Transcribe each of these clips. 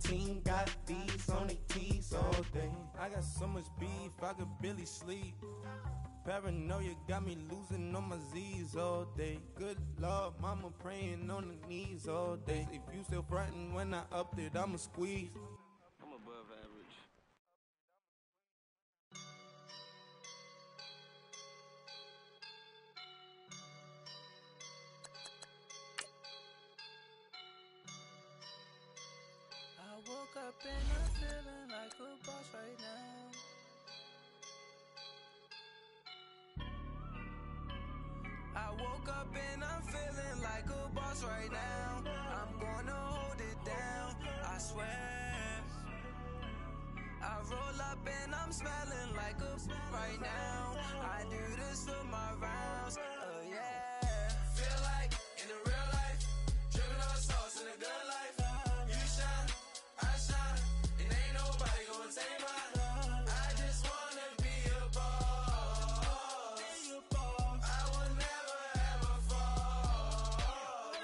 team got these on their tees all day. I got so much beef, I could barely sleep. Paranoia got me losing on my Z's all day. Good Lord, mama praying on the knees all day. If you still frontin' when I upped it, I'ma squeeze. I'm above average. I woke up and I'm feeling like a boss right now. I woke up and I'm feeling like a boss right now. I'm gonna hold it down, I swear. I roll up and I'm smelling like a right now. I do this for my rounds, yeah. Feel like in the real life, dripping on sauce in a good life. You shine, I shine, and ain't nobody gonna take mine. I just wanna be a boss. I will never ever fall.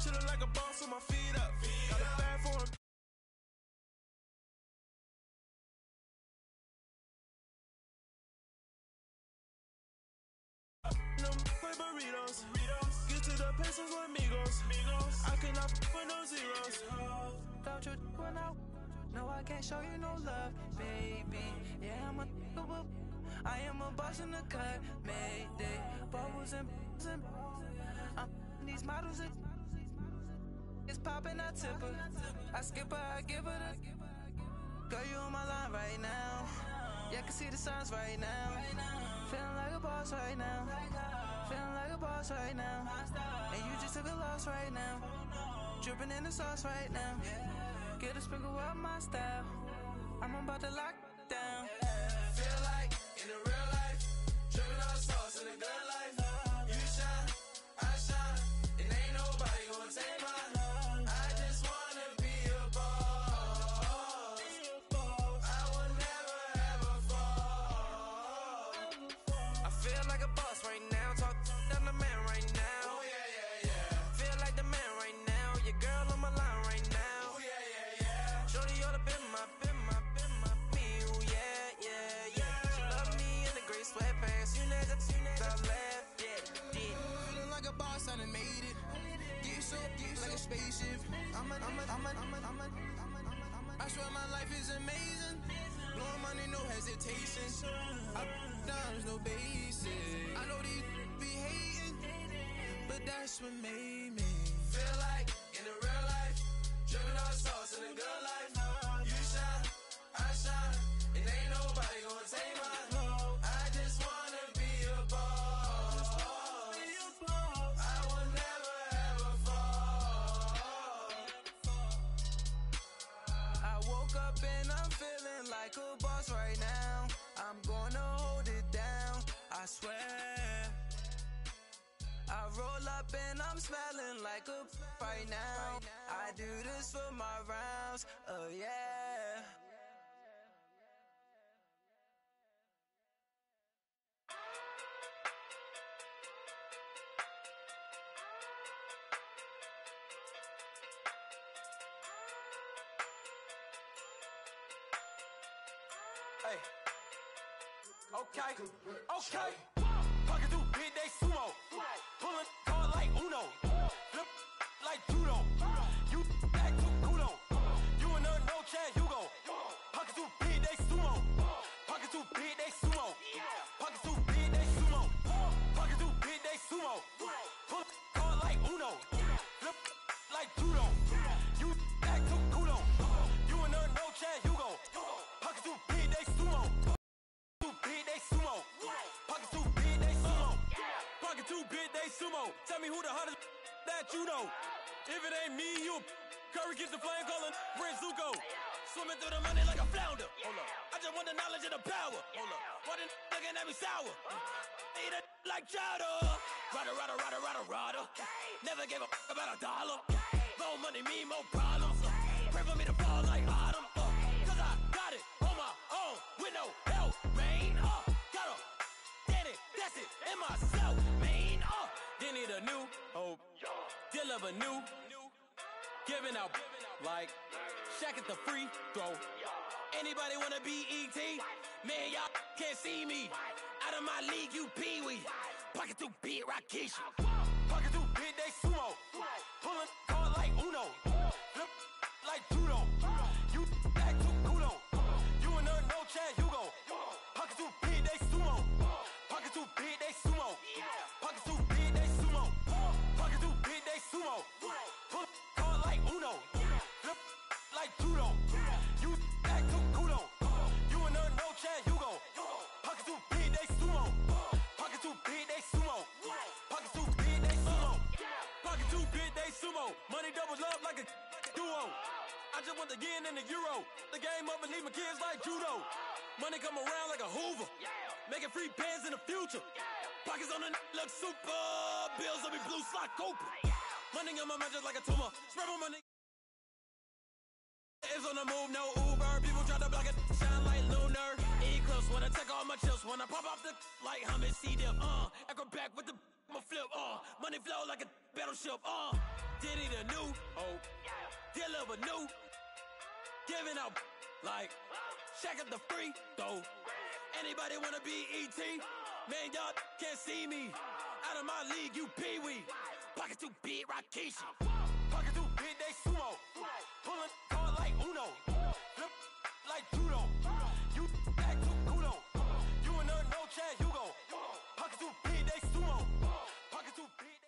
Chillin' like a boss with my feet up. Got a bad for him. Burritos. Get to the pesos with amigos. I cannot with no zeros. Don't you run out? No, I can't show you no love, baby. Yeah, I am a boss in the cut, Mayday. Bubbles and these models it's popping, I tip her. I skip her, I give her the. Girl, you on my line right now. Yeah, I can see the signs right now. Feeling like a boss right now. Feeling like a boss right now. And you just took a loss right now. Dripping in the sauce right now. Get a sprinkle up my style. I'm about to lock down. Feel like in the real life, dripping on sauce in a good life. You shine, I shine, and ain't nobody gonna take mine. I just wanna be a boss. I will never ever fall. I feel like a boss right now. Talk down the man right now. Oh yeah, yeah, yeah. Feel like the man right now. Your girl on my line right now. Oh yeah, yeah, yeah. Shorty oughta been my me. Ooh yeah, yeah, yeah. She love me in the gray sweatpants. You never I left, yeah. Feeling like a boss, I done made it. Get so like a spaceship. I swear my life is amazing. Blowing money, no hesitation. Up, downs, no basic. I know these be hating, but that's what made me feel like in the real life, dripping on sauce in a good life. You shine, I shine, and ain't nobody gonna take mine. I just wanna be a boss. I will never ever fall. I woke up and I'm feeling like a boss right now. I'm gonna hold it down, I swear. I roll up and I'm smelling like a right now. I do this for my rounds, yeah. Hey. Okay. Pocket through big day sumo. Pulling card like Uno. Flip like judo. You back to kudo. You and her no chance, you go. Pocket through big day sumo. Pocket through big day sumo. Pocket through big day sumo. Pocket through big day sumo. Pull card like Uno. Flip like judo. You back to kudo. You and her no chance, you go. Pocket through big day sumo. Big day sumo. Pocket too big day sumo. Pocket too big day sumo. Tell me who the hottest that you know. If it ain't me, you Curry gets the flame calling Prince Zuko. Swimming through the money like a flounder. Hold up. I just want the knowledge and the power. Hold up. Why the looking at me sour? Eat it like chowder. Rada. Never gave a about $1. More money, me, more problems. Pray for me to fall like autumn. Cause I got it on my own with no help, man. Gotta get it, that's it, in myself, man. Then need a new hope, deal of a new, giving out like Shaq at the free throw. Anybody wanna be ET? Man, y'all can't see me. Out of my league, you pee-wee. Pocket too big, Rakisha. Pocket too big, they sumo. Pulling card like Uno. Flip like judo. You act too kudo. You and her, no Chad Hugo. Pocket too big, they sumo. Pocket too big, they sumo. Pocket too big, they sumo. Pocket too big, they sumo. Pull card like Uno. Flip like judo. You act too kudo. You and her, no Chad Hugo. Pocket too big, they sumo. Pocket too big, they sumo. Pocket too big, they sumo. Pocket too big, they sumo. Money doubles up like a duo. I just want the yen and the euro. The game up and leave my kids like judo. Money come around like a Hoover. Making free bands in the future. Pockets on the look super. Bills on me blue slot Cooper. Money on my mind just like a tumor. Spread my money. It's on the move, no Uber. People try to block it, shine like lunar. Eclipse when I take all my chips. When I pop off the like hummus, see them. Acrobat with the flip. Money flow like a battleship. Diddy the new. Deliver new. Giving out like Shaq at the free throw. Anybody wanna be ET? Man, y'all can't see me. Out of my league, you pee-wee. Pocket too big, Rakisha. Pocket too big, they sumo. Pulling card like Uno. Flip like judo. You act too kudo. You and her, no Chad Hugo. Pocket too big, they sumo. Pocket too big,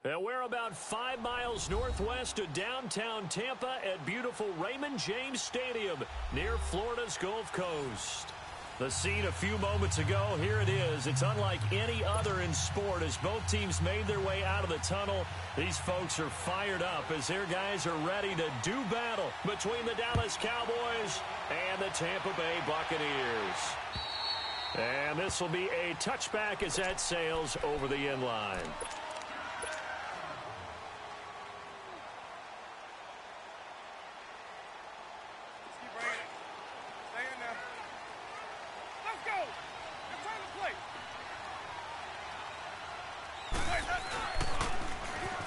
they... And we're about 5 miles northwest of downtown Tampa at beautiful Raymond James Stadium near Florida's Gulf Coast. The scene a few moments ago, here it is. It's unlike any other in sport as both teams made their way out of the tunnel. These folks are fired up as their guys are ready to do battle between the Dallas Cowboys and the Tampa Bay Buccaneers. And this will be a touchback as that sails over the end line.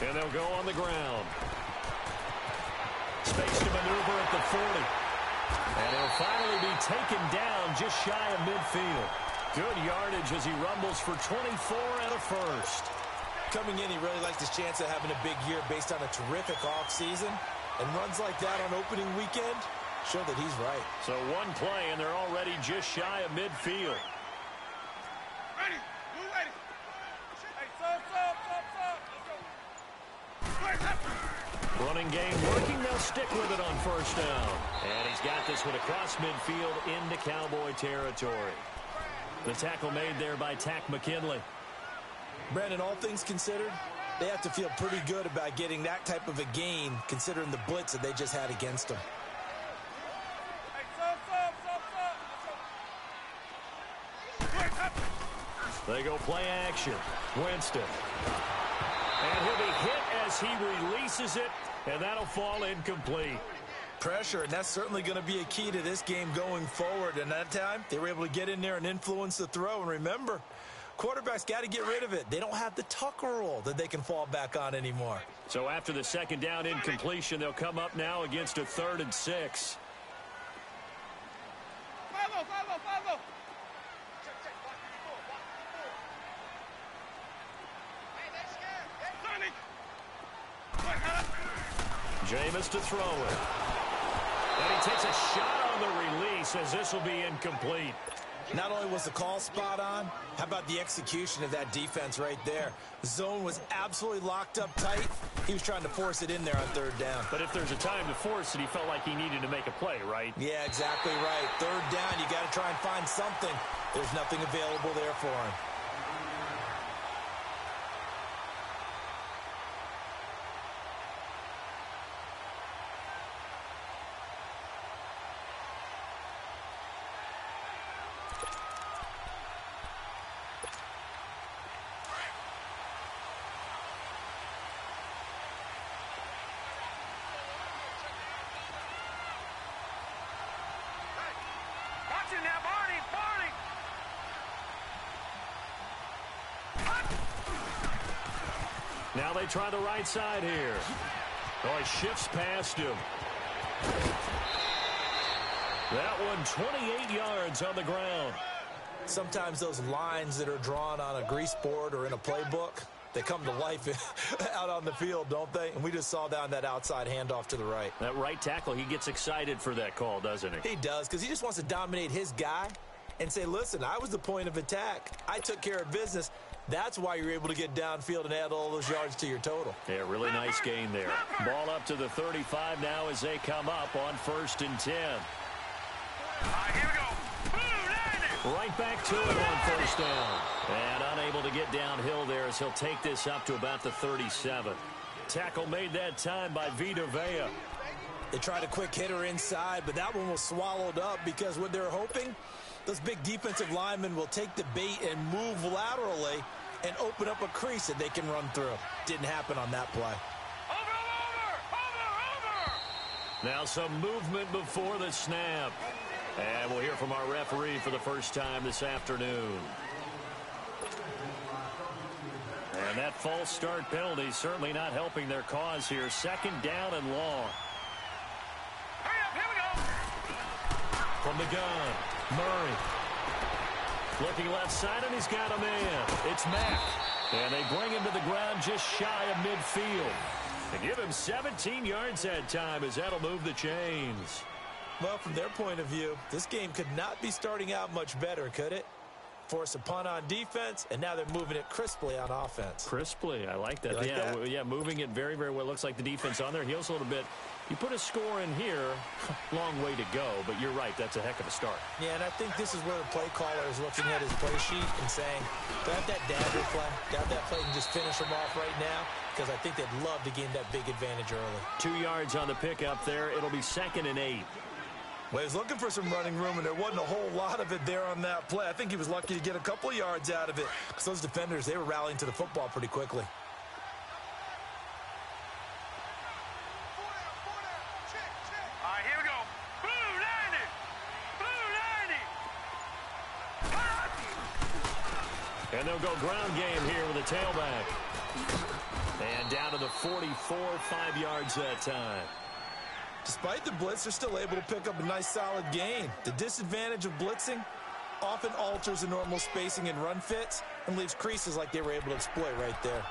And they'll go on the ground. Space to maneuver at the 40. And he'll finally be taken down just shy of midfield. Good yardage as he rumbles for 24 and a first. Coming in, he really likes his chance of having a big year based on a terrific offseason. And runs like that on opening weekend show that he's right. So one play, and they're already just shy of midfield. Ready. Move ready. Hey, stop. Running game working. They'll stick with it on first down. And he's got this one across midfield into Cowboy territory. The tackle made there by Tack McKinley. Brandon, all things considered, they have to feel pretty good about getting that type of a gain considering the blitz that they just had against them. Hey, stop. They go play action. Winston. And he'll be hit as he releases it, and that'll fall incomplete. Pressure, and that's certainly going to be a key to this game going forward. And that time, they were able to get in there and influence the throw. And remember, quarterbacks got to get rid of it. They don't have the Tucker rule that they can fall back on anymore. So after the second down incompletion, they'll come up now against a 3rd and 6. Follow. Jameis to throw it. And he takes a shot on the release as this will be incomplete. Not only was the call spot on, how about the execution of that defense right there? The zone was absolutely locked up tight. He was trying to force it in there on 3rd down. But if there's a time to force it, he felt like he needed to make a play, right? Yeah, exactly right. 3rd down, you got to try and find something. There's nothing available there for him. Now they try the right side here. Oh, he shifts past him. doing 28 yards on the ground. Sometimes those lines that are drawn on a grease board or in a playbook, they come to life out on the field, don't they? And we just saw that on that outside handoff to the right. That right tackle, he gets excited for that call, doesn't he? He does, because he just wants to dominate his guy and say, listen, I was the point of attack. I took care of business. That's why you're able to get downfield and add all those yards to your total. Yeah, really nice gain there. Ball up to the 35 now as they come up on 1st and 10. All right, here we go. Right back to it on 1st down. And unable to get downhill there as he'll take this up to about the 37. Tackle made that time by Vita Vea. They tried a quick hitter inside, but that one was swallowed up because what they're hoping, those big defensive linemen will take the bait and move laterally and open up a crease that they can run through. Didn't happen on that play. Over. Now some movement before the snap. And we'll hear from our referee for the first time this afternoon. And that false start penalty certainly not helping their cause here. 2nd down and long. Hurry up, here we go. From the gun, Murray. Looking left side, and he's got a man. It's Mack. And they bring him to the ground just shy of midfield. They give him 17 yards that time as that'll move the chains. Well, from their point of view, this game could not be starting out much better, could it? Force a punt on defense, and now they're moving it crisply on offense. Crisply, I like that. You like that? Yeah, moving it very, very well. Looks like the defense on their heels a little bit. You put a score in here, long way to go, but you're right, that's a heck of a start. Yeah, and I think this is where the play caller is looking at his play sheet and saying, do I have that dagger play? Do I have that play and just finish them off right now? Because I think they'd love to gain that big advantage early. 2 yards on the pickup there. It'll be 2nd and 8. Well, he was looking for some running room, and there wasn't a whole lot of it there on that play. I think he was lucky to get a couple of yards out of it because those defenders, they were rallying to the football pretty quickly. All right, here we go. Blue 90. And they'll go ground game here with a tailback. And down to the 44, 5 yards that time. Despite the blitz, they're still able to pick up a nice solid gain. The disadvantage of blitzing often alters the normal spacing and run fits and leaves creases like they were able to exploit right there.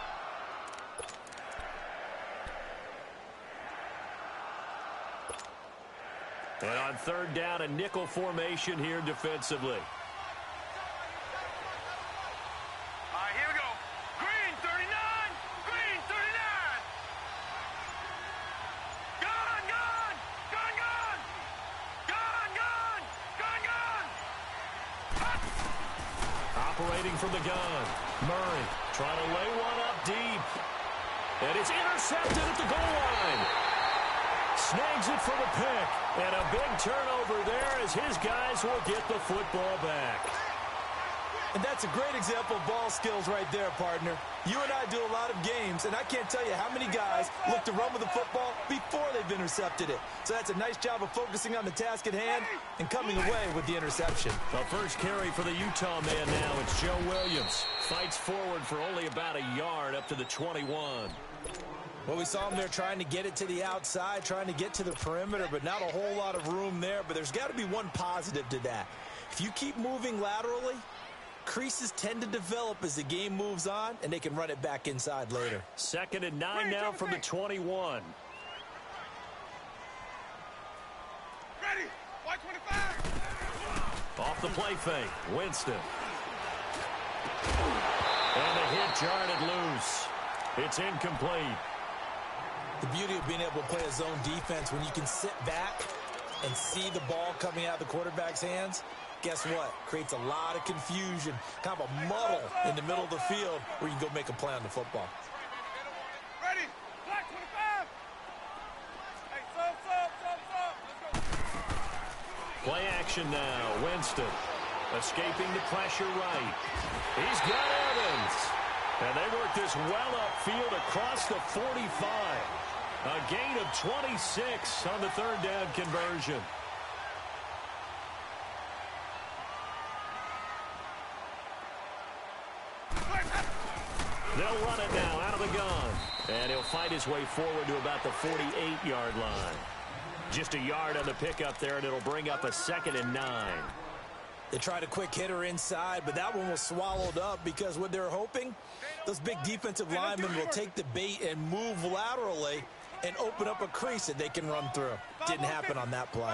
And on 3rd down, a nickel formation here defensively. All right, here we go. Green 39. Green 39. Gun, gun. Gun, gun. Gun, gun. Gun, gun. Operating from the gun. Murray trying to lay one up deep. And it's intercepted at the goal line. Snags it for the pick. And a big turnover there as his guys will get the football back. And that's a great example of ball skills right there, partner. You and I do a lot of games, and I can't tell you how many guys look to run with the football before they've intercepted it. So that's a nice job of focusing on the task at hand and coming away with the interception. The first carry for the Utah man now. It's Joe Williams. Fights forward for only about a yard up to the 21. Well, we saw him there trying to get it to the outside, trying to get to the perimeter, but not a whole lot of room there. But there's got to be one positive to that. If you keep moving laterally, creases tend to develop as the game moves on, and they can run it back inside later. 2nd and 9 now from the 21. Ready. White 25. Off the play fake. Winston. And the hit jarred it loose. It's incomplete. The beauty of being able to play a zone defense when you can sit back and see the ball coming out of the quarterback's hands, guess what? Creates a lot of confusion, kind of a muddle in the middle of the field where you can go make a play on the football. Ready. Black 25. Hey, sub. Let's go. Play action now. Winston escaping the pressure right. He's got Evans. And they work this well upfield across the 45. A gain of 26 on the 3rd down conversion. They'll run it now out of the gun. And he'll fight his way forward to about the 48-yard line. Just a yard on the pickup there, and it'll bring up a 2nd and 9. They tried a quick hitter inside, but that one was swallowed up because what they're hoping, those big defensive linemen will take the bait and move laterally and open up a crease that they can run through. Didn't happen on that play.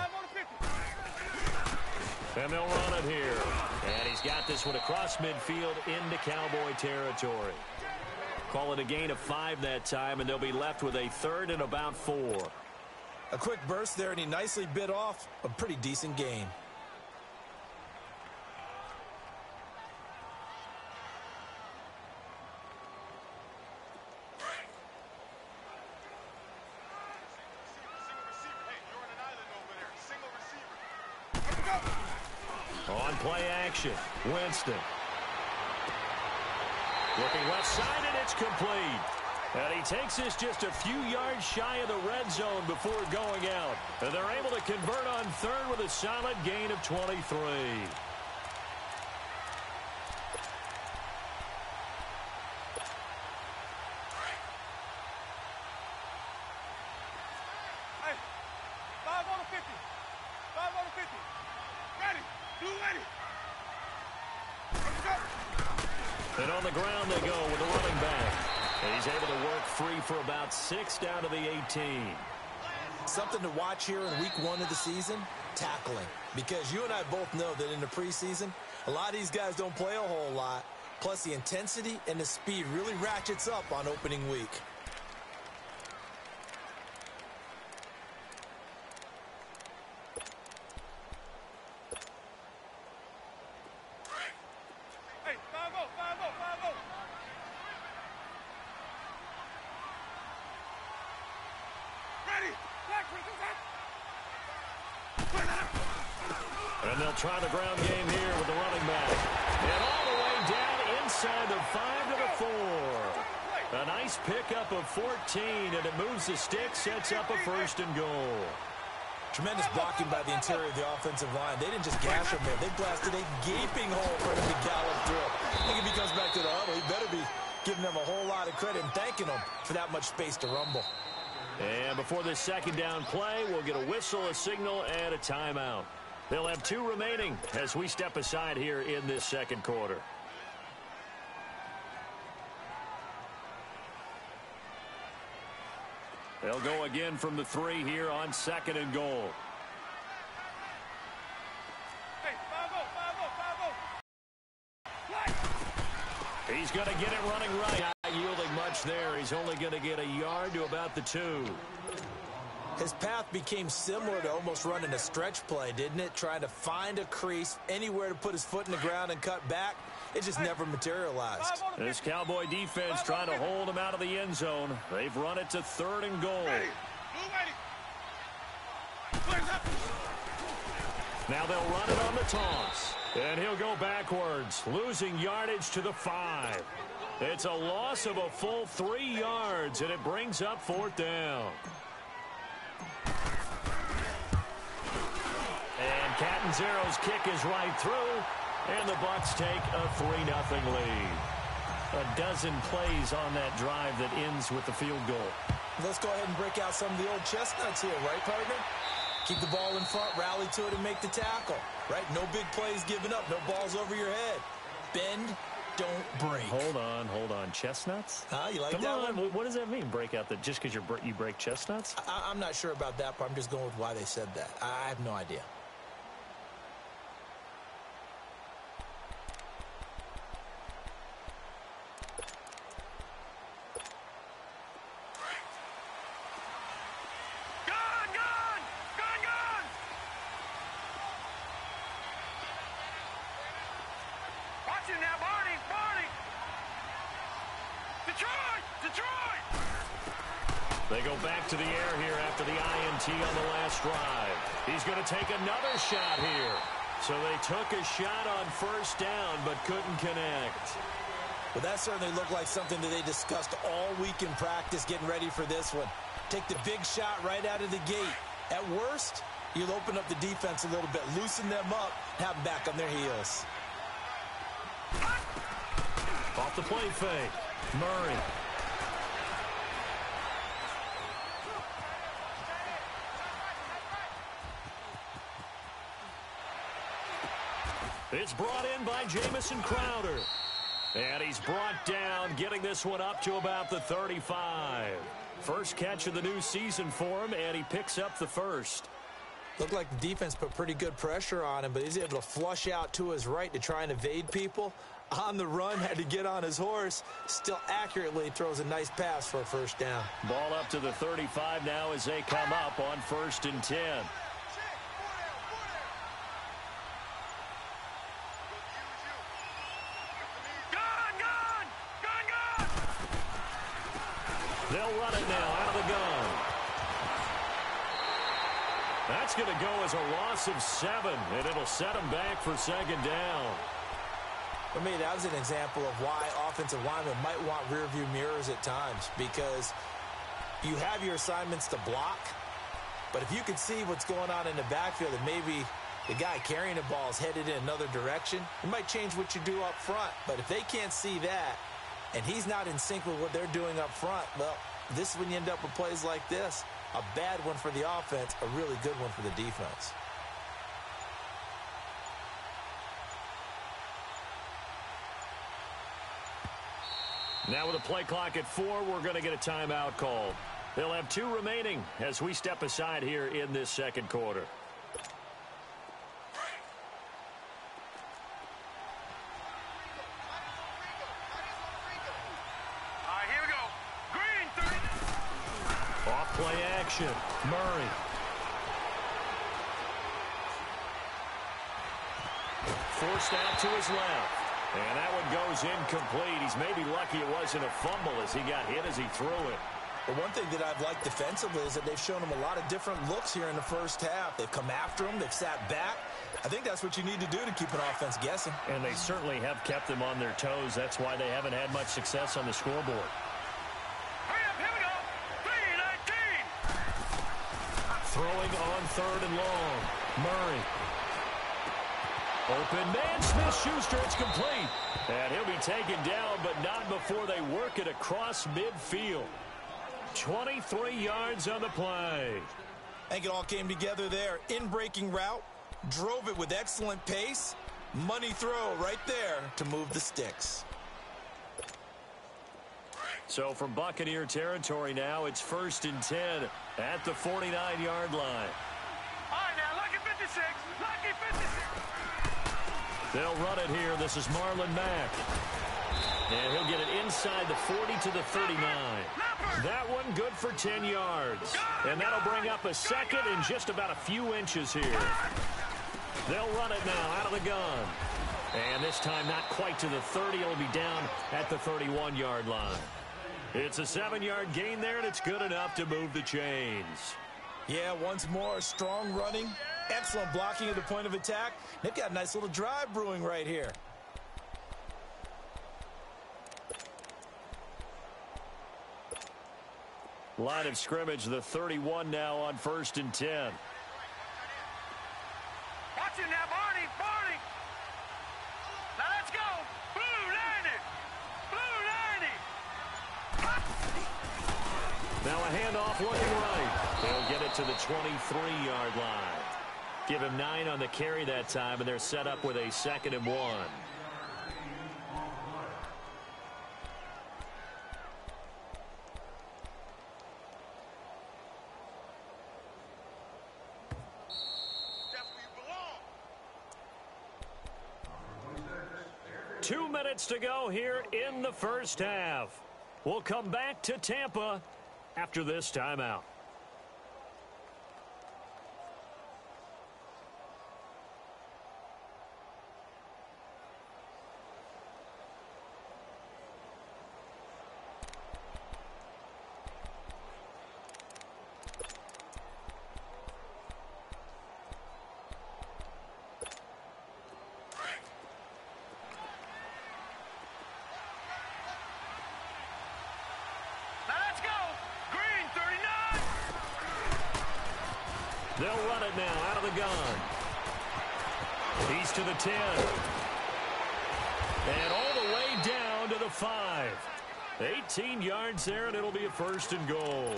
And they'll run it here. And he's got this one across midfield into Cowboy territory. Call it a gain of 5 that time, and they'll be left with a 3rd and about 4. A quick burst there, and he nicely bit off a pretty decent gain. On play action, Winston. Looking left side, and it's complete. And he takes this just a few yards shy of the red zone before going out. And they're able to convert on 3rd with a solid gain of 23. Hey, 5 on the 50. 5 on the 50. Ready. Do ready. Let's go. And on the ground they go with the running back. And he's able to work free for about 6 down to the 18. Something to watch here in week 1 of the season, tackling. Because you and I both know that in the preseason, a lot of these guys don't play a whole lot. Plus the intensity and the speed really ratchets up on opening week. Hey, 5-0, 5-0, 5-0. Ready. Back, And they'll try the ground game here with the running back. And all the way down inside the 5 to the 4. A nice pickup of 14, and it moves the stick, sets up a 1st and goal. Tremendous blocking by the interior of the offensive line. They didn't just gash him there. They blasted a gaping hole for him to gallop through. I think if he comes back to the huddle, he better be giving them a whole lot of credit and thanking them for that much space to rumble. And before this 2nd down play, we'll get a whistle, a signal, and a timeout. They'll have 2 remaining as we step aside here in this 2nd quarter. They'll go again from the 3 here on 2nd and goal. Hey, 5-0, 5-0, 5-0. He's going to get it running right. Not yielding much there. He's only going to get a yard to about the 2. His path became similar to almost running a stretch play, didn't it? Trying to find a crease, anywhere to put his foot in the ground and cut back. It just never materialized. This Cowboy defense trying to hold him out of the end zone. They've run it to 3rd and goal. Now they'll run it on the toss. And he'll go backwards, losing yardage to the 5. It's a loss of a full 3 yards, and it brings up 4th down. And Catanzaro's kick is right through, and the Bucs take a 3-0 lead. A dozen plays on that drive that ends with the field goal. Let's go ahead and break out some of the old chestnuts here, right, partner? Keep the ball in front, rally to it, and make the tackle, right? No big plays given up, no balls over your head. Bend, don't break. Hold on. Chestnuts? Huh? You like Come that on. one? What does that mean, break out? Just because you break chestnuts? I'm not sure about that part. I'm just going with why they said that. I have no idea. They go back to the air here after the INT on the last drive. He's going to take another shot here. So they took a shot on 1st down but couldn't connect. Well, that certainly looked like something that they discussed all week in practice getting ready for this one. Take the big shot right out of the gate. At worst, you'll open up the defense a little bit, loosen them up, have them back on their heels. Off the play fake. Murray. It's brought in by Jamison Crowder. And he's brought down, getting this one up to about the 35. First catch of the new season for him, and he picks up the first. Looked like the defense put pretty good pressure on him, but he's able to flush out to his right to try and evade people. On the run, had to get on his horse. Still accurately throws a nice pass for a first down. Ball up to the 35 now as they come up on 1st and 10. They'll run it now out of the gun. That's going to go as a loss of 7, and it'll set them back for 2nd down. For me, that was an example of why offensive linemen might want rearview mirrors at times, because you have your assignments to block, but if you can see what's going on in the backfield and maybe the guy carrying the ball is headed in another direction, it might change what you do up front. But if they can't see that, and he's not in sync with what they're doing up front, well, this is when you end up with plays like this. A bad one for the offense, a really good one for the defense. Now with a play clock at 4, we're going to get a timeout called. They'll have 2 remaining as we step aside here in this second quarter. Play action. Murray. Forced out to his left. And that one goes incomplete. He's maybe lucky it wasn't a fumble as he got hit as he threw it. But one thing that I've liked defensively is that they've shown him a lot of different looks here in the first half. They've come after him. They've sat back. I think that's what you need to do to keep an offense guessing. And they certainly have kept them on their toes. That's why they haven't had much success on the scoreboard. Throwing on 3rd and long. Murray. Open man, Smith-Schuster, it's complete. And he'll be taken down, but not before they work it across midfield. 23 yards on the play. I think it all came together there. In-breaking route, drove it with excellent pace. Money throw right there to move the sticks. So from Buccaneer territory now, it's 1st and 10 at the 49-yard line. All right, now, lucky 56. Lucky 56. They'll run it here. This is Marlon Mack. And he'll get it inside the 40 to the 39. That one good for 10 yards. And that'll bring up a second in just about a few inches here. They'll run it now out of the gun. And this time not quite to the 30. It'll be down at the 31-yard line. It's a 7-yard gain there, and it's good enough to move the chains. Yeah, once more, strong running, excellent blocking at the point of attack. They've got a nice little drive brewing right here. Line of scrimmage, the 31 now on 1st and 10. Watch it now, Barney. Barney. Now let's go. Blue 90. Blue 90. Now a handoff looking right. They'll get it to the 23-yard line. Give him 9 on the carry that time, and they're set up with a 2nd and 1. Two minutes to go here in the first half. We'll come back to Tampa after this timeout. They'll run it now out of the gun. He's to the 10. And all the way down to the 5. 18 yards there, and it'll be a 1st and goal.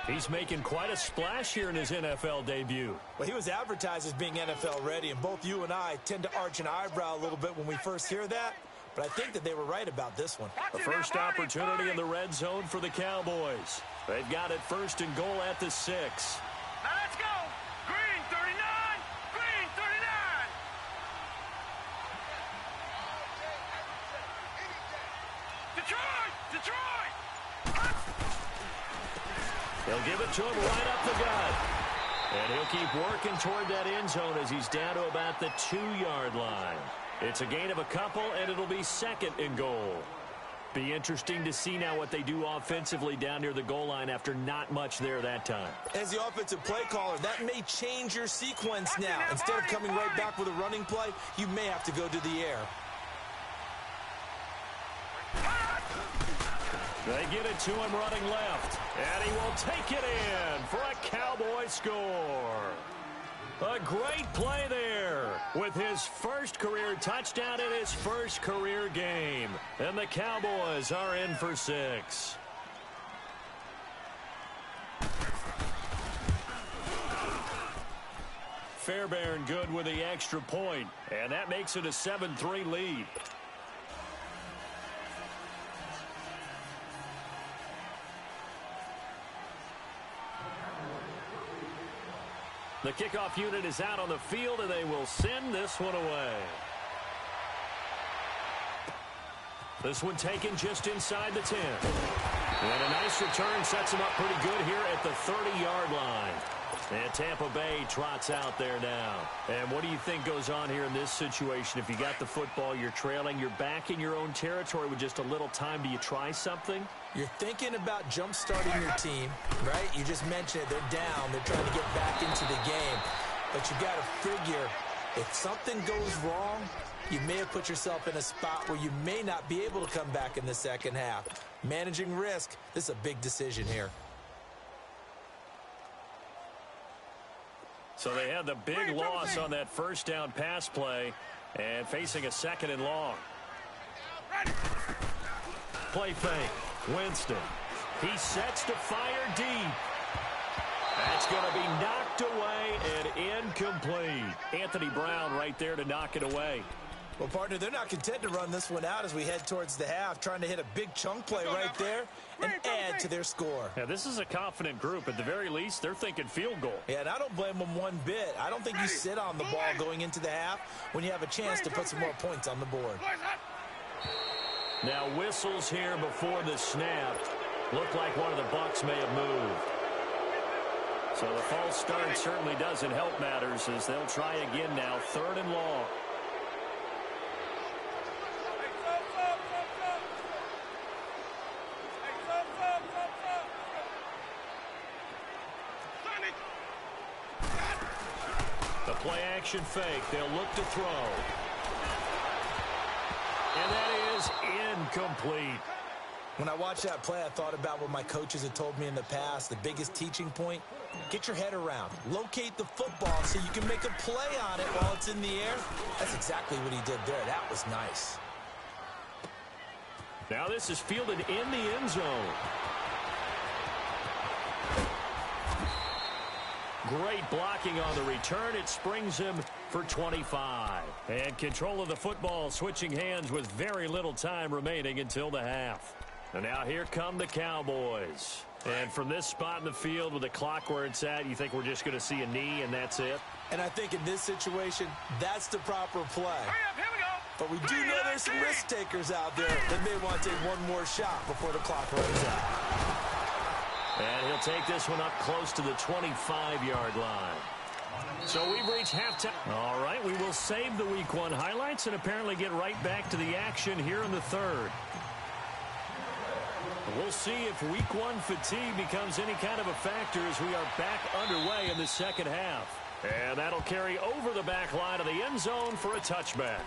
He's making quite a splash here in his NFL debut. Well, he was advertised as being NFL ready, and both you and I tend to arch an eyebrow a little bit when we first hear that, but I think that they were right about this one. The first opportunity in the red zone for the Cowboys. They've got it 1st and goal at the 6. Now let's go. Green 39. Green 39. Detroit. They'll give it to him right up the gut. And he'll keep working toward that end zone as he's down to about the 2-yard line. It's a gain of a couple, and it'll be 2nd and goal. Be interesting to see now what they do offensively down near the goal line after not much there that time. As the offensive play caller, that may change your sequence now. Instead of coming right back with a running play, you may have to go to the air. They get it to him running left, and he will take it in for a Cowboy score. A great play there with his first career touchdown in his first career game. And the Cowboys are in for 6. Fairbairn good with the extra point, and that makes it a 7-3 lead. The kickoff unit is out on the field, and they will send this one away. This one taken just inside the 10. And a nice return sets him up pretty good here at the 30-yard line. And Tampa Bay trots out there now. And what do you think goes on here in this situation? If you got the football, you're trailing, you're back in your own territory with just a little time. Do you try something? You're thinking about jump-starting your team, right? You just mentioned it. They're down. They're trying to get back into the game. But you got to figure, if something goes wrong, you may have put yourself in a spot where you may not be able to come back in the second half. Managing risk, this is a big decision here. So they had the big loss on that first down pass play and facing a 2nd and long. Play fake. Winston. He sets to fire deep. That's going to be knocked away and incomplete. Anthony Brown right there to knock it away. Well, partner, they're not content to run this one out as we head towards the half, trying to hit a big chunk play right there and add to their score. Yeah, this is a confident group. At the very least, they're thinking field goal. Yeah, and I don't blame them one bit. I don't think you sit on the ball going into the half when you have a chance to put some more points on the board. Now whistles here before the snap. Looked like one of the Bucs may have moved. So the false start certainly doesn't help matters as they'll try again now, 3rd and long. The play action fake. They'll look to throw. And that is incomplete. When I watched that play, I thought about what my coaches had told me in the past. The biggest teaching point, get your head around. Locate the football so you can make a play on it while it's in the air. That's exactly what he did there. That was nice. Now this is fielded in the end zone. Great blocking on the return. It springs him for 25. And control of the football switching hands with very little time remaining until the half. And now here come the Cowboys. And from this spot in the field with the clock where it's at, you think we're just going to see a knee and that's it? And I think in this situation, that's the proper play. Here we go. But we do know there's some risk takers out there that may want to take one more shot before the clock runs out. And he'll take this one up close to the 25-yard line. So we've reached halftime. All right, we will save the Week 1 highlights and apparently get right back to the action here in the 3rd. We'll see if Week 1 fatigue becomes any kind of a factor as we are back underway in the second half. And that'll carry over the back line of the end zone for a touchback.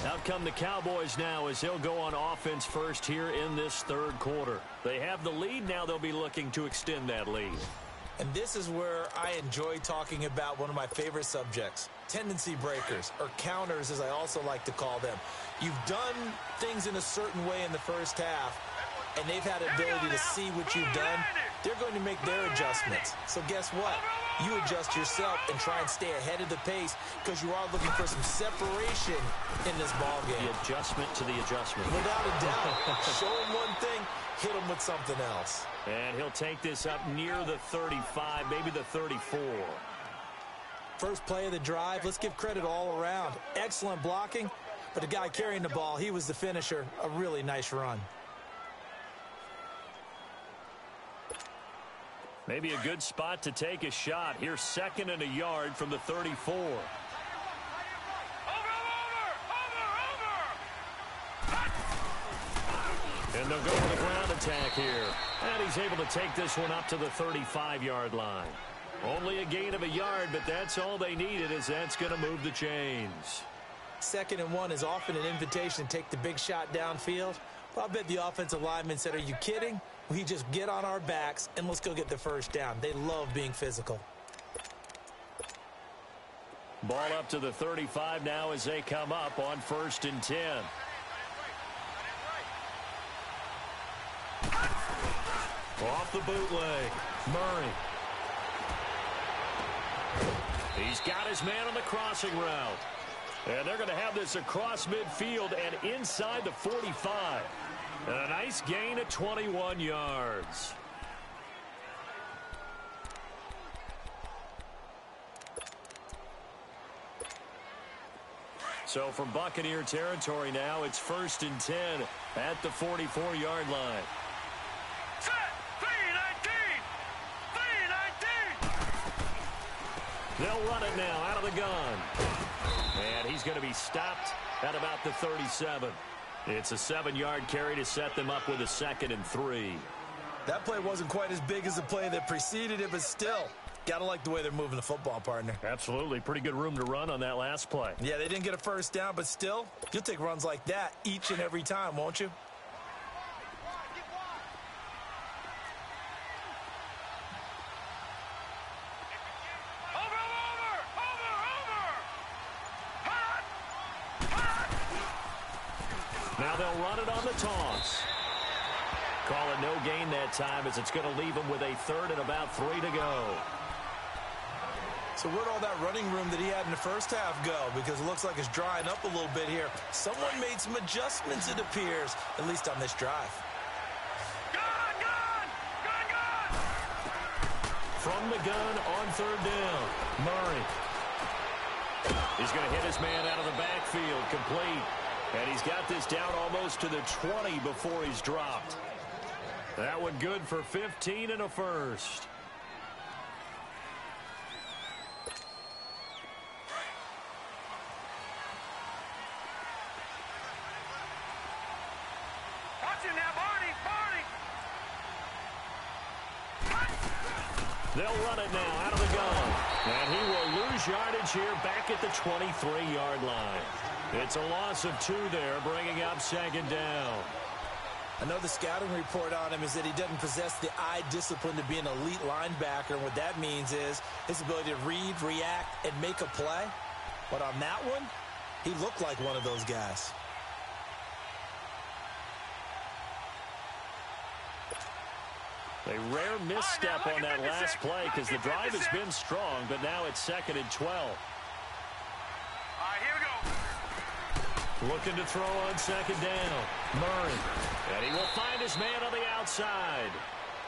Out come the Cowboys now as they'll go on offense first here in this 3rd quarter. They have the lead. Now they'll be looking to extend that lead. And this is where I enjoy talking about one of my favorite subjects, tendency breakers, or counters as I also like to call them. You've done things in a certain way in the first half, and they've had an ability to see what you've done they're going to make their adjustments. So guess what? You adjust yourself and try and stay ahead of the pace because you are looking for some separation in this ball game. The adjustment to the adjustment. Without a doubt. Show him one thing, hit him with something else. And he'll take this up near the 35, maybe the 34. First play of the drive, let's give credit all around. Excellent blocking, but the guy carrying the ball, he was the finisher. A really nice run. Maybe a good spot to take a shot. Here's 2nd and a yard from the 34. And they'll go with a ground attack here. And he's able to take this one up to the 35-yard line. Only a gain of a yard, but that's all they needed, as that's going to move the chains. 2nd and 1 is often an invitation to take the big shot downfield. Well, I bet the offensive lineman said, are you kidding? We just get on our backs and let's go get the first down. They love being physical. Ball up to the 35 now as they come up on 1st and 10. Off the bootleg, Murray. He's got his man on the crossing route. And they're going to have this across midfield and inside the 45. And a nice gain of 21 yards. So from Buccaneer territory now, it's 1st and 10 at the 44-yard line. Set! 319! 319! They'll run it now out of the gun. And he's going to be stopped at about the 37. It's a 7-yard carry to set them up with a 2nd and 3. That play wasn't quite as big as the play that preceded it, but still, gotta like the way they're moving the football, partner. Absolutely. Pretty good room to run on that last play. Yeah, they didn't get a first down, but still, you'll take runs like that each and every time, won't you? Now they'll run it on the toss. Call it no gain that time, as it's going to leave them with a 3rd and about 3 to go. So where'd all that running room that he had in the first half go? Because it looks like it's drying up a little bit here. Someone made some adjustments, it appears, at least on this drive. Gun! Gun! Gun! Gun! From the gun on 3rd down, Murray. He's going to hit his man out of the backfield, complete. And he's got this down almost to the 20 before he's dropped. That one good for 15 and a first. Watch him now, Barney! Barney! They'll run it now out of the gun. And he will lose yardage here back at the 23-yard line. It's a loss of 2 there, bringing up 2nd down. I know the scouting report on him is that he doesn't possess the eye discipline to be an elite linebacker. And what that means is his ability to read, react, and make a play. But on that one, he looked like one of those guys. A rare misstep on that last play because the drive has been strong, but now it's 2nd and 12. All right, here we go. Looking to throw on 2nd down. Murray. And he will find his man on the outside.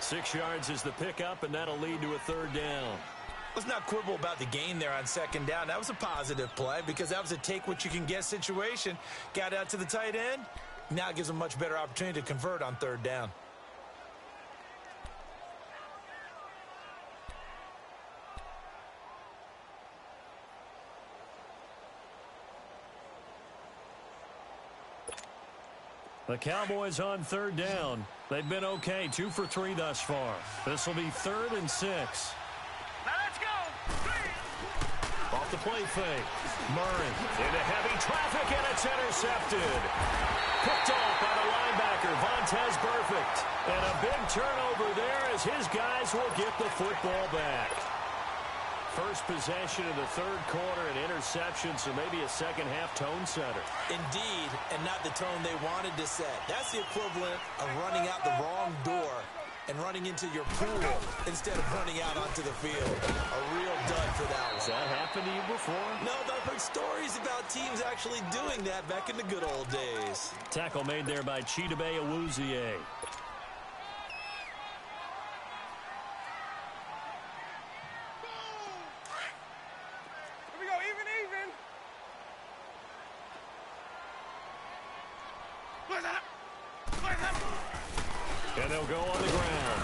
6 yards is the pickup, and that'll lead to a 3rd down. Let's not quibble about the gain there on 2nd down. That was a positive play because that was a take-what-you-can-get situation. Got out to the tight end. Now it gives him a much better opportunity to convert on 3rd down. The Cowboys on 3rd down. They've been okay, 2 for 3 thus far. This will be 3rd and 6. Now let's go. 3. Off the play fake. Murray into heavy traffic, and it's intercepted. Picked off by the linebacker, Vontaze Burfict. And a big turnover there as his guys will get the football back. First possession of the 3rd quarter, an interception, so maybe a second-half tone setter. Indeed, and not the tone they wanted to set. That's the equivalent of running out the wrong door and running into your pool instead of running out onto the field. A real dud for that one. Has that happened to you before? No, but I've heard stories about teams actually doing that back in the good old days. Tackle made there by Chidobe Awuzie. And they'll go on the ground.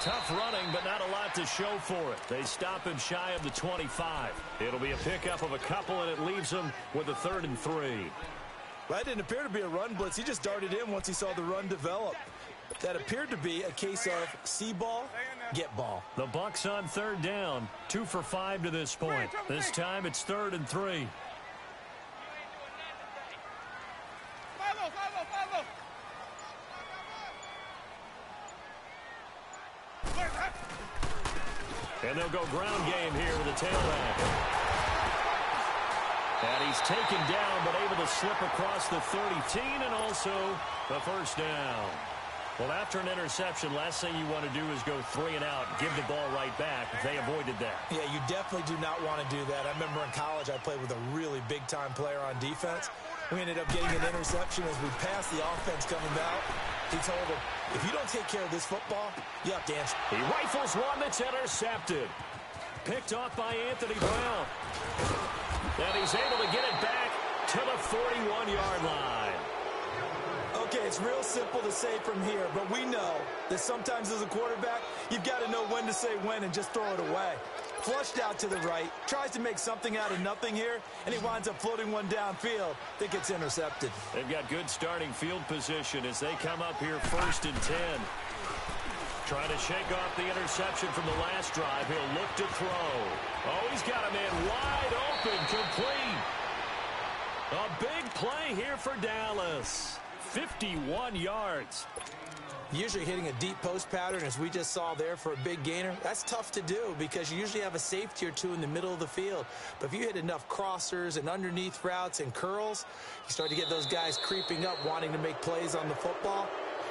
Tough running, but not a lot to show for it. They stop him shy of the 25. It'll be a pickup of a couple, and it leaves them with a 3rd and 3. Well, that didn't appear to be a run blitz. He just darted in once he saw the run develop. That appeared to be a case of see ball, get ball. The Bucs on 3rd down, 2 for 5 to this point. This time it's 3rd and 3. And they'll go ground game here with the tailback. And he's taken down, but able to slip across the 30 and also the 1st down. Well, after an interception, last thing you want to do is go 3 and out, give the ball right back. They avoided that. Yeah, you definitely do not want to do that. I remember in college I played with a really big-time player on defense. We ended up getting an interception as we passed the offense coming out. He told him, if you don't take care of this football, you have to answer. He rifles one that's intercepted. Picked off by Anthony Brown. And he's able to get it back to the 41-yard line. Okay, it's real simple to say from here, but we know that sometimes as a quarterback, you've got to know when to say when and just throw it away. Flushed out to the right, tries to make something out of nothing here, and he winds up floating one downfield that gets intercepted. They've got good starting field position as they come up here 1st and 10. Trying to shake off the interception from the last drive. He'll look to throw. Oh, he's got a man wide open, complete. A big play here for Dallas. 51 yards. Usually hitting a deep post pattern, as we just saw there for a big gainer, that's tough to do because you usually have a safety or two in the middle of the field. But if you hit enough crossers and underneath routes and curls, you start to get those guys creeping up, wanting to make plays on the football.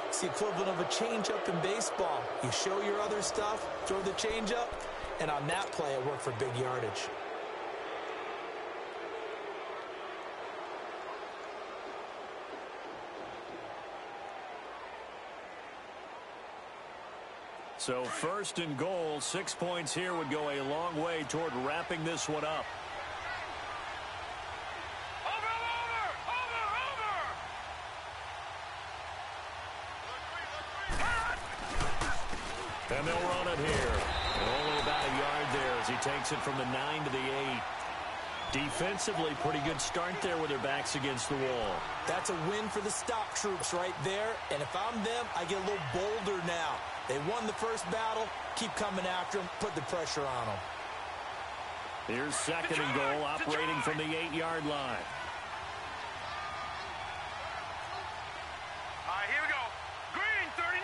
It's the equivalent of a changeup in baseball. You show your other stuff, throw the changeup, and on that play, it worked for big yardage. So 1st and goal, 6 points here would go a long way toward wrapping this one up. And they'll run it here. And only about a yard there as he takes it from the 9 to the 8. Defensively, pretty good start there with their backs against the wall. That's a win for the stop troops right there. And if I'm them, I get a little bolder now. They won the first battle. Keep coming after them. Put the pressure on them. Here's 2nd and goal, operating from the 8-yard line. All right, here we go. Green 39.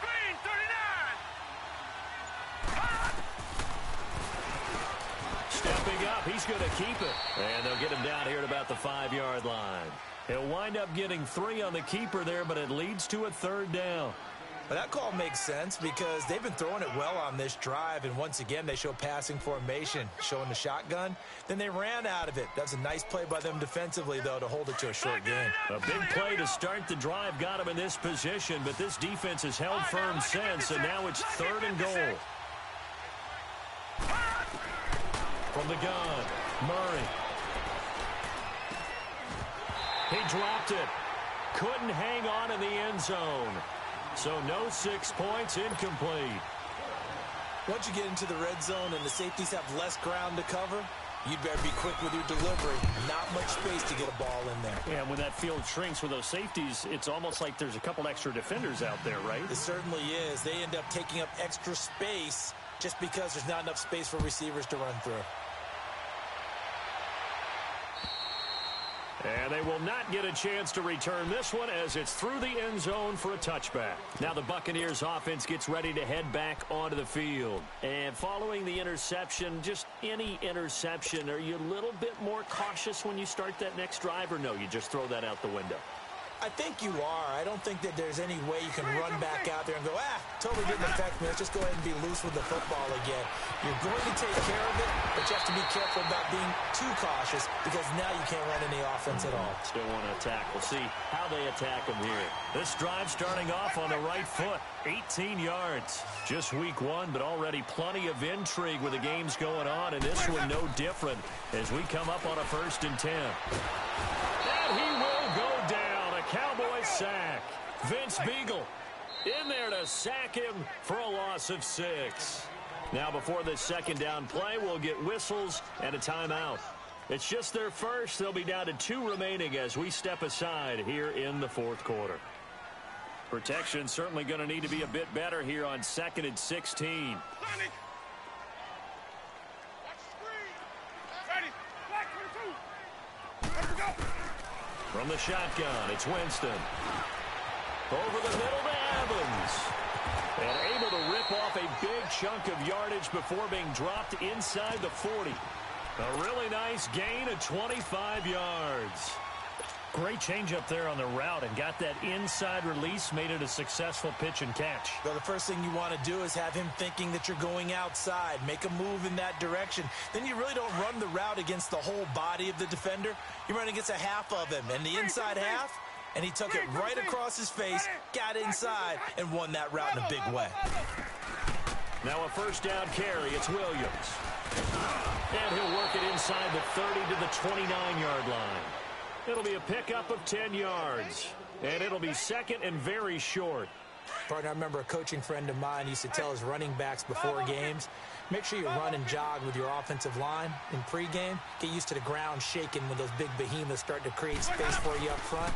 Green 39. Stepping up, he's going to keep it. And they'll get him down here at about the 5-yard line. He'll wind up getting 3 on the keeper there, but it leads to a 3rd down. But that call makes sense because they've been throwing it well on this drive, and once again they show passing formation, showing the shotgun. Then they ran out of it. That's a nice play by them defensively, though, to hold it to a short game. A big play to start the drive got him in this position, but this defense has held firm since, and now it's 3rd and goal. From the gun, Murray. He dropped it. Couldn't hang on in the end zone. So no 6 points, incomplete. Once you get into the red zone and the safeties have less ground to cover, you'd better be quick with your delivery. Not much space to get a ball in there. Yeah, when that field shrinks with those safeties, it's almost like there's a couple extra defenders out there, right? It certainly is. They end up taking up extra space just because there's not enough space for receivers to run through. And they will not get a chance to return this one as it's through the end zone for a touchback. Now the Buccaneers offense gets ready to head back onto the field. And following the interception, just any interception, are you a little bit more cautious when you start that next drive, or no, you just throw that out the window? I think you are. I don't think that there's any way you can run back out there and go, totally didn't affect me. Let's just go ahead and be loose with the football again. You're going to take care of it, but you have to be careful about being too cautious because now you can't run any offense at all. Still want to attack. We'll see how they attack him here. This drive starting off on the right foot. 18 yards. Just week one, but already plenty of intrigue with the games going on, and this one no different as we come up on a 1st and 10. And he will go down. Cowboy sack. Vince Beagle in there to sack him for a loss of 6. Now before this 2nd down play, we'll get whistles and a timeout. It's just their first. They'll be down to 2 remaining as we step aside here in the 4th quarter. Protection certainly going to need to be a bit better here on 2nd and 16. From the shotgun, it's Winston. Over the middle to Evans. And able to rip off a big chunk of yardage before being dropped inside the 40. A really nice gain of 25 yards. Great change up there on the route and got that inside release, made it a successful pitch and catch. Well, the first thing you want to do is have him thinking that you're going outside, make a move in that direction. Then you really don't run the route against the whole body of the defender. You run against a half of him, and the inside half, and he took it right across his face, got inside, and won that route in a big way. Now a 1st down carry, it's Williams. And he'll work it inside the 30 to the 29-yard line. It'll be a pickup of 10 yards, and it'll be 2nd and very short. Partner, I remember a coaching friend of mine used to tell his running backs before games, make sure you run and jog with your offensive line in pregame. Get used to the ground shaking when those big behemoths start to create space for you up front.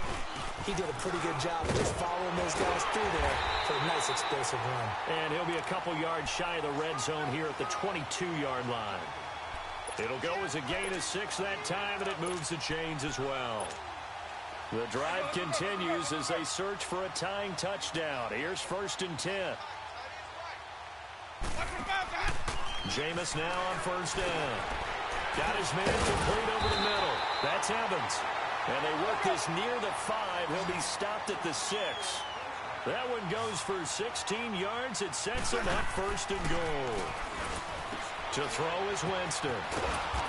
He did a pretty good job of just following those guys through there for a nice explosive run. And he'll be a couple yards shy of the red zone here at the 22-yard line. It'll go as a gain of 6 that time, and it moves the chains as well. The drive continues as they search for a tying touchdown. Here's 1st and 10. Jameis now on 1st down. Got his man complete over the middle. That's Evans. And they work this near the 5. He'll be stopped at the 6. That one goes for 16 yards. It sets him up 1st and goal. To throw is Winston.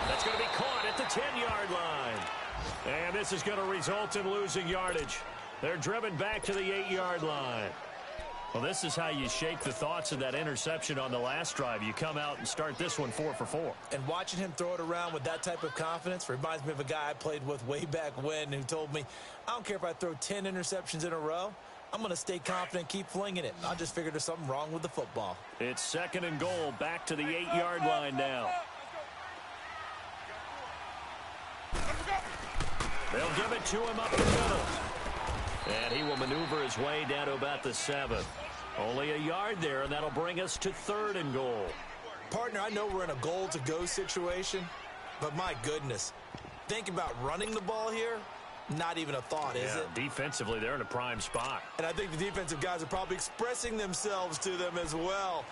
That's going to be caught at the 10-yard line. And this is going to result in losing yardage. They're driven back to the 8-yard line. Well, this is how you shake the thoughts of that interception on the last drive. You come out and start this one 4 for 4. And watching him throw it around with that type of confidence reminds me of a guy I played with way back when who told me, I don't care if I throw 10 interceptions in a row. I'm going to stay confident, keep flinging it. I just figured there's something wrong with the football. It's 2nd and goal, back to the 8-yard line now. They'll give it to him up the middle. And he will maneuver his way down to about the 7. Only a yard there, and that'll bring us to 3rd and goal. Partner, I know we're in a goal-to-go situation, but my goodness, think about running the ball here. Not even a thought, is it? Defensively, they're in a prime spot. And I think the defensive guys are probably expressing themselves to them as well.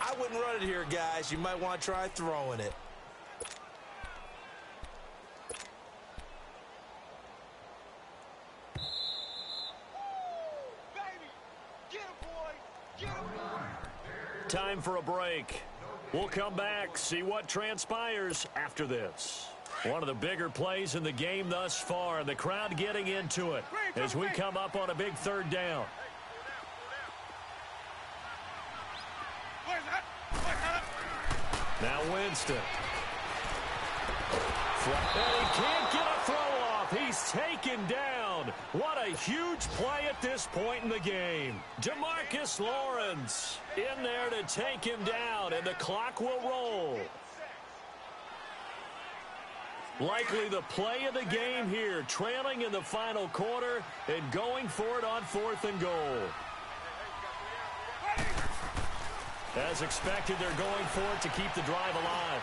I wouldn't run it here, guys. You might want to try throwing it. Time for a break. We'll come back, see what transpires after this. One of the bigger plays in the game thus far, and the crowd getting into it as we come up on a big 3rd down. Now Winston. And he can't get a throw off. He's taken down. What a huge play at this point in the game. DeMarcus Lawrence in there to take him down, and the clock will roll. Likely the play of the game here, trailing in the final quarter and going for it on 4th and goal. As expected, they're going for it to keep the drive alive.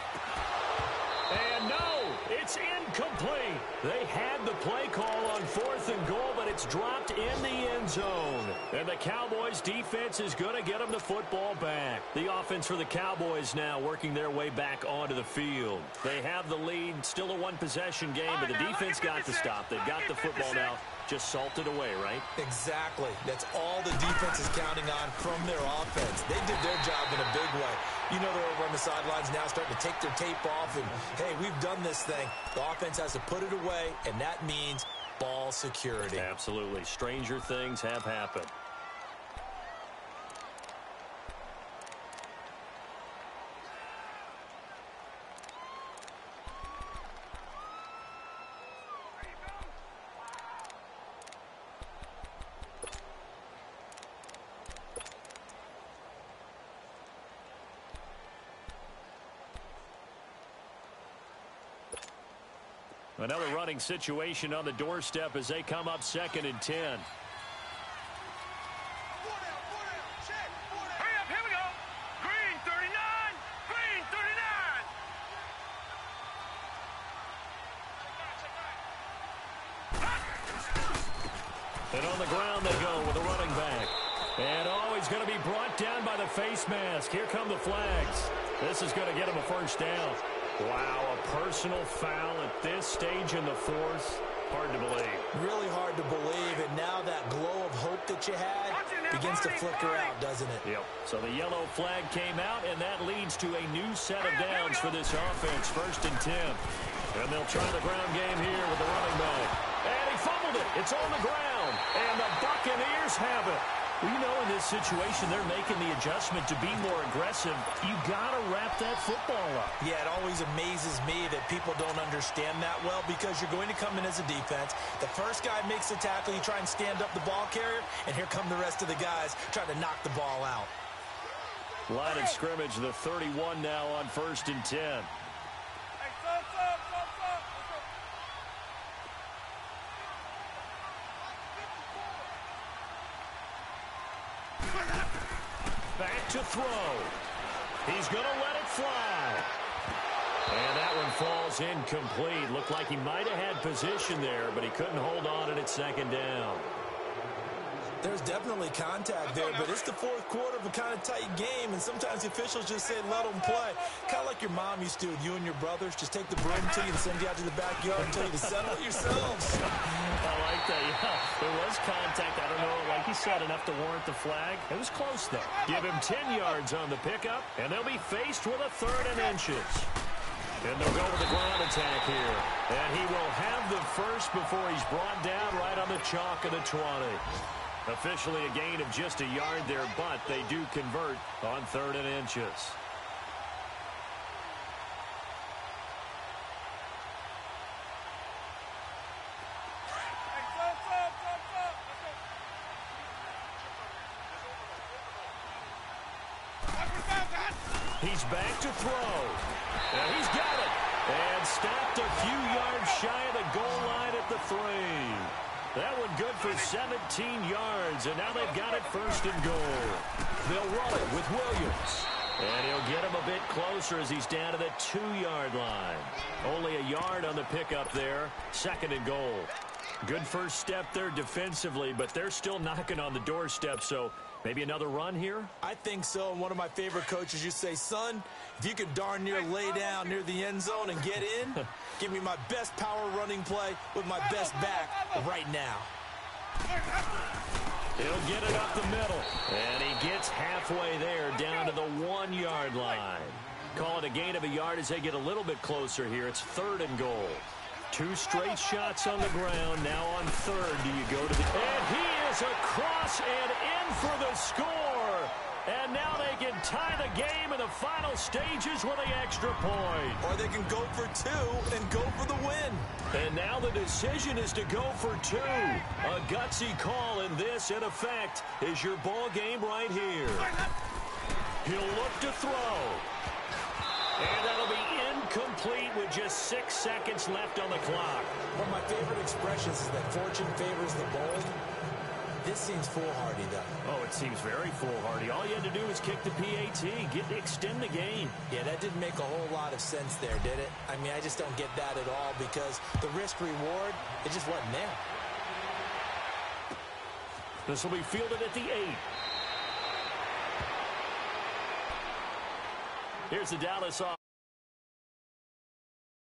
And no, it's incomplete. They had the play call on 4th and goal, but it It's dropped in the end zone. And the Cowboys defense is going to get them the football back. The offense for the Cowboys now working their way back onto the field. They have the lead, still a one-possession game, but the defense got the stop. They've got the football now, just salted away, right? Exactly. That's all the defense is counting on from their offense. They did their job in a big way. You know they're over on the sidelines now starting to take their tape off, and, hey, we've done this thing. The offense has to put it away, and that means ball security. Absolutely. Stranger things have happened. Another running situation on the doorstep as they come up 2nd and 10. Hurry up, here we go. Green 39, green 39. And on the ground they go with a running back. And he's going to be brought down by the face mask. Here come the flags. This is going to get him a first down. Wow, a personal foul at this stage in the fourth. Hard to believe. Really hard to believe, and now that glow of hope that you had begins to flicker out, doesn't it? Yep. So the yellow flag came out, and that leads to a new set of downs for this offense. 1st and 10. And they'll try the ground game here with the running back. And he fumbled it. It's on the ground. And the Buccaneers have it. Well, you know, in this situation, they're making the adjustment to be more aggressive. You got to wrap that football up. Yeah, it always amazes me that people don't understand that well, because you're going to come in as a defense. The first guy makes the tackle, you try and stand up the ball carrier, and here come the rest of the guys trying to knock the ball out. Line of scrimmage, the 31 now on 1st and 10. Back to throw. He's going to let it fly. And that one falls incomplete. Looked like he might have had position there, but he couldn't hold on at 2nd down. There's definitely contact there, but it's the fourth quarter of a kind of tight game, and sometimes the officials just say, let them play. Kind of like your mom used to with you and your brothers. Just take the broom to you and send you out to the backyard and tell you to settle it yourselves. I like that. Yeah, there was contact. I don't know, like you said, enough to warrant the flag. It was close, though. Give him 10 yards on the pickup, and they'll be faced with a 3rd and inches. And they'll go with the ground attack here. And he will have the first before he's brought down right on the chalk of the 20. Officially a gain of just a yard there, but they do convert on 3rd and inches. He's back to throw. And he's got it. And stopped a few yards shy of the goal line at the 3. That one good for 17 yards, and now they've got it 1st and goal. They'll run it with Williams. And he'll get him a bit closer as he's down to the 2-yard line. Only a yard on the pickup there. 2nd and goal. Good first step there defensively, but they're still knocking on the doorstep, so maybe another run here? I think so, and one of my favorite coaches used to say, son, if you can darn near lay down near the end zone and get in, give me my best power running play with my best back right now. He'll get it up the middle, and he gets halfway there down to the 1-yard line. Call it a gain of a yard as they get a little bit closer here. It's 3rd and goal. 2 straight shots on the ground. Now on 3rd, do you go to the... And he is across and in for the score. And now they can tie the game in the final stages with the extra point. Or they can go for 2 and go for the win. And now the decision is to go for 2. A gutsy call, and this, in effect, is your ball game right here. He'll look to throw. And that'll be incomplete with just 6 seconds left on the clock. One of my favorite expressions is that fortune favors the bold. This seems foolhardy, though. Oh, it seems very foolhardy. All you had to do was kick the PAT, extend the game. Yeah, that didn't make a whole lot of sense there, did it? I mean, I just don't get that at all, because the risk-reward, it just wasn't there. This will be fielded at the 8. Here's the Dallas off.